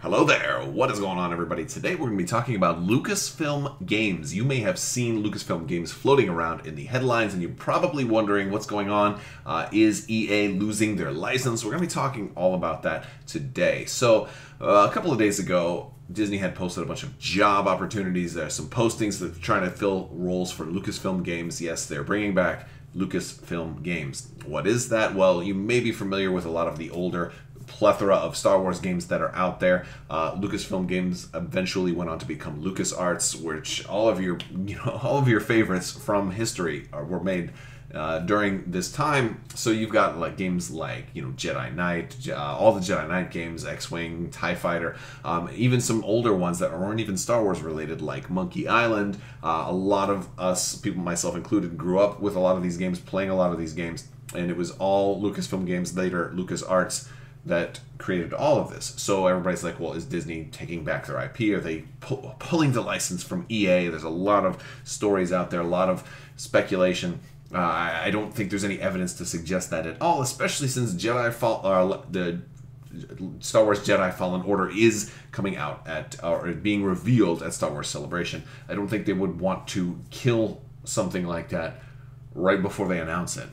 Hello there, what is going on everybody? Today we're going to be talking about Lucasfilm Games. You may have seen Lucasfilm Games floating around in the headlines and you're probably wondering what's going on. Is EA losing their license? We're going to be talking all about that today. So a couple of days ago, Disney had posted a bunch of job opportunities. There's some postings that are trying to fill roles for Lucasfilm Games. Yes, they're bringing back Lucasfilm Games. What is that? Well, you may be familiar with a lot of the older plethora of Star Wars games that are out there. Lucasfilm Games eventually went on to become LucasArts, which all of your favorites from history were made during this time. So you've got like games like Jedi Knight, all the Jedi Knight games, X-Wing, TIE Fighter, even some older ones that weren't even Star Wars related, like Monkey Island. A lot of us, people myself included, grew up with a lot of these games, playing a lot of these games, and it was all Lucasfilm Games, later LucasArts, that created all of this. So everybody's like, well, is Disney taking back their IP? Are they pulling the license from EA? There's a lot of stories out there, a lot of speculation. I don't think there's any evidence to suggest that at all, especially since the Star Wars Jedi Fallen Order is coming out or being revealed at Star Wars Celebration. I don't think they would want to kill something like that right before they announce it.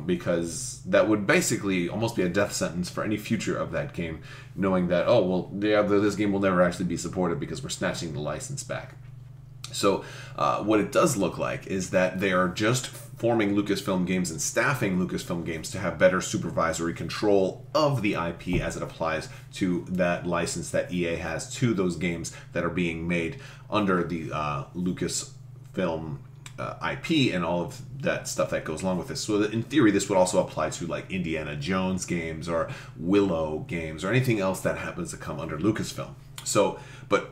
Because that would basically almost be a death sentence for any future of that game, knowing that, oh, well, yeah, this game will never actually be supported because we're snatching the license back. So what it does look like is that they are just forming Lucasfilm Games and staffing Lucasfilm Games to have better supervisory control of the IP as it applies to that license that EA has to those games that are being made under the Lucasfilm IP and all of that stuff that goes along with this. So in theory, this would also apply to like Indiana Jones games or Willow games or anything else that happens to come under Lucasfilm. So, but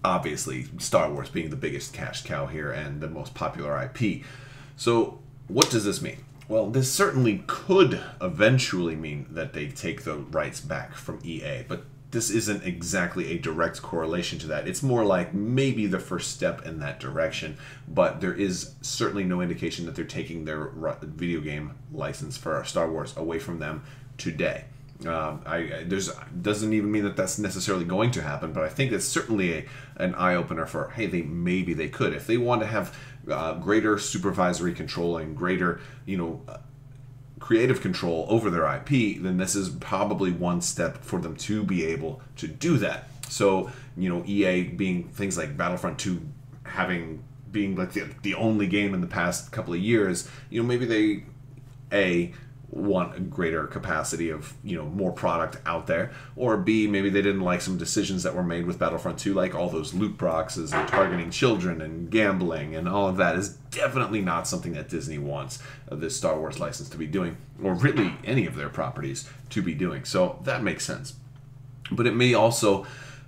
obviously Star Wars being the biggest cash cow here and the most popular IP. So what does this mean? Well, this certainly could eventually mean that they take the rights back from EA, but this isn't exactly a direct correlation to that. It's more like maybe the first step in that direction, but there is certainly no indication that they're taking their video game license for Star Wars away from them today. Doesn't even mean that that's necessarily going to happen, but I think it's certainly an eye-opener for, hey, maybe they could. If they want to have greater supervisory control and greater, creative control over their IP, then this is probably one step for them to be able to do that. So, EA being things like Battlefront 2 being like the only game in the past couple of years, maybe they want a greater capacity of more product out there, or B, maybe they didn't like some decisions that were made with Battlefront 2, like all those loot boxes and targeting children and gambling, and all of that is definitely not something that Disney wants this Star Wars license to be doing, or really any of their properties to be doing. So that makes sense. But it may also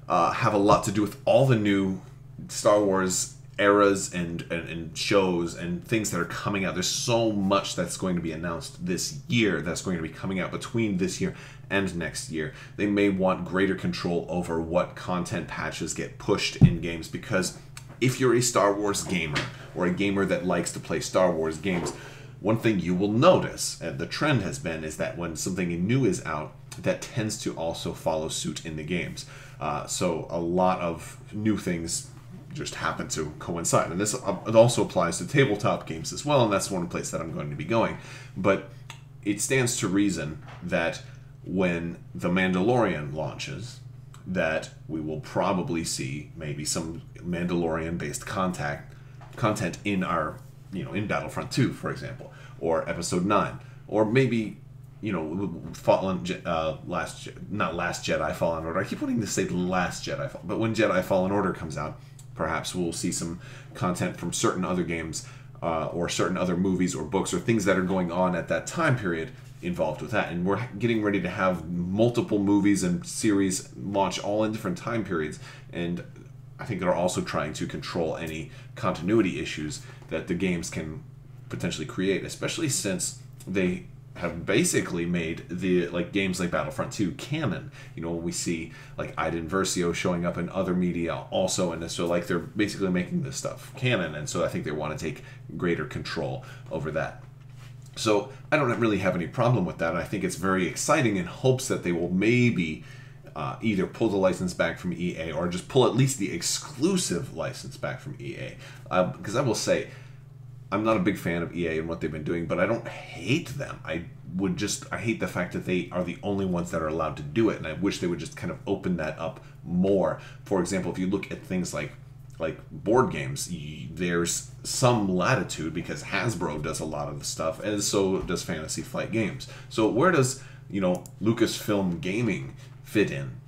have a lot to do with all the new Star Wars eras and shows and things that are coming out. There's so much that's going to be announced this year that's going to be coming out between this year and next year. They may want greater control over what content patches get pushed in games, because if you're a Star Wars gamer or a gamer that likes to play Star Wars games, one thing you will notice, and the trend has been, is that when something new is out, that tends to also follow suit in the games. So a lot of new things just happen to coincide, and this it also applies to tabletop games as well, and that's one place that I'm going to be going. But it stands to reason that when The Mandalorian launches, that we will probably see maybe some Mandalorian-based content in our, in Battlefront 2, for example, or Episode 9, or maybe not Last Jedi Fallen Order. I keep wanting to say The Last Jedi, but when Jedi Fallen Order comes out, perhaps we'll see some content from certain other games or certain other movies or books or things that are going on at that time period involved with that. And we're getting ready to have multiple movies and series launch all in different time periods. And I think they're also trying to control any continuity issues that the games can potentially create, especially since they have basically made the games like Battlefront 2 canon. When we see like Iden Versio showing up in other media also, and so they're basically making this stuff canon, and so I think they want to take greater control over that. So I don't really have any problem with that. I think it's very exciting in hopes that they will maybe either pull the license back from EA or just pull at least the exclusive license back from EA. Because I will say, I'm not a big fan of EA and what they've been doing, but I don't hate them. I hate the fact that they are the only ones that are allowed to do it, and I wish they would just kind of open that up more. For example, if you look at things like board games, there's some latitude because Hasbro does a lot of the stuff, and so does Fantasy Flight Games. So where does, Lucasfilm Gaming fit in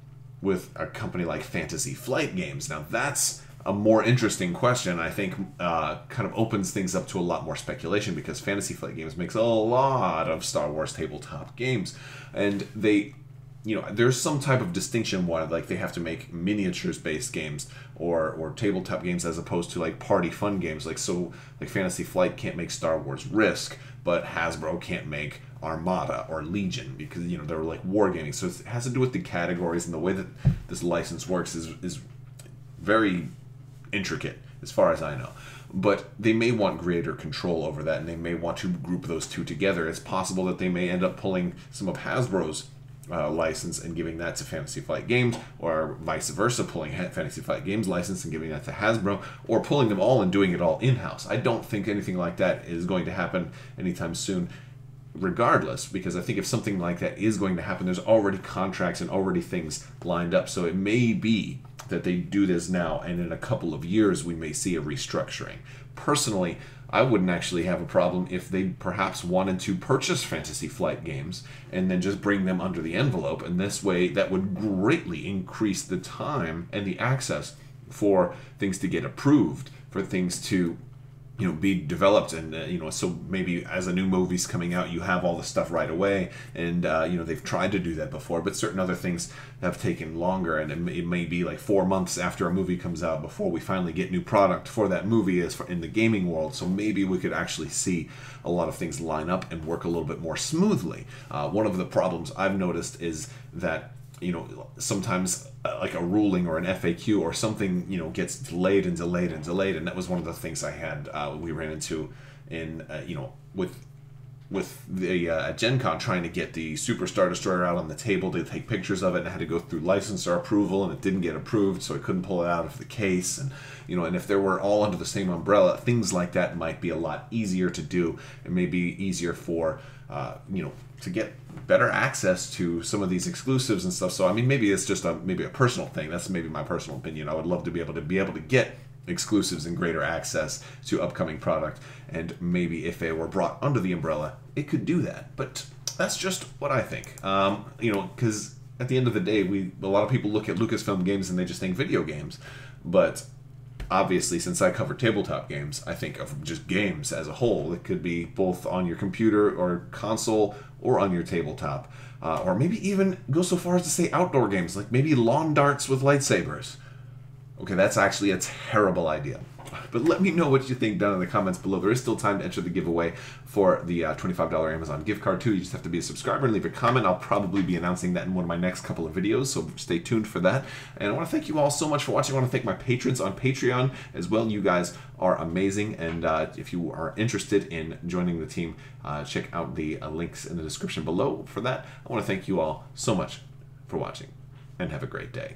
with a company like Fantasy Flight Games? Now that's a more interesting question. I think kind of opens things up to a lot more speculation, because Fantasy Flight Games makes a lot of Star Wars tabletop games, and they, there's some type of distinction why, like, they have to make miniatures based games or tabletop games as opposed to like party fun games. Like Fantasy Flight can't make Star Wars Risk, but Hasbro can't make Armada or Legion, because they're like wargaming. So it has to do with the categories, and the way that this license works is very intricate as far as I know. But they may want greater control over that, and they may want to group those two together. It's possible that they may end up pulling some of Hasbro's license and giving that to Fantasy Flight Games, or vice versa, pulling Fantasy Flight Games license and giving that to Hasbro, or pulling them all and doing it all in-house. I don't think anything like that is going to happen anytime soon, regardless, because I think if something like that is going to happen, there's already contracts and already things lined up. So it may be that they do this now, and in a couple of years we may see a restructuring. Personally, I wouldn't actually have a problem if they perhaps wanted to purchase Fantasy Flight Games and then just bring them under the envelope, and this way that would greatly increase the time and the access for things to get approved, for things to be developed, and so maybe as a new movie's coming out, you have all the stuff right away, and they've tried to do that before, but certain other things have taken longer, and it may be like 4 months after a movie comes out before we finally get new product for that movie as in the gaming world. So maybe we could actually see a lot of things line up and work a little bit more smoothly. One of the problems I've noticed is that sometimes like a ruling or an FAQ or something, gets delayed and delayed and delayed, and that was one of the things I had we ran into in with the Gen Con, trying to get the Super Star Destroyer out on the table to take pictures of it, and I had to go through licensor approval, and it didn't get approved, so I couldn't pull it out of the case. And and if they were all under the same umbrella, things like that might be a lot easier to do, and maybe easier for to get better access to some of these exclusives and stuff. So I mean, maybe it's just maybe a personal thing. That's maybe my personal opinion. I would love to be able to get exclusives and greater access to upcoming product, and maybe if they were brought under the umbrella, it could do that. But that's just what I think. Because at the end of the day, a lot of people look at Lucasfilm Games and they just think video games, but obviously, since I cover tabletop games, I think of just games as a whole. It could be both on your computer or console or on your tabletop. Or maybe even go so far as to say outdoor games, like maybe lawn darts with lightsabers. Okay, that's actually a terrible idea. But let me know what you think down in the comments below. There is still time to enter the giveaway for the $25 Amazon gift card too. You just have to be a subscriber and leave a comment. I'll probably be announcing that in one of my next couple of videos, so stay tuned for that. And I want to thank you all so much for watching. I want to thank my patrons on Patreon as well. You guys are amazing, and if you are interested in joining the team, check out the links in the description below for that. I want to thank you all so much for watching, and have a great day.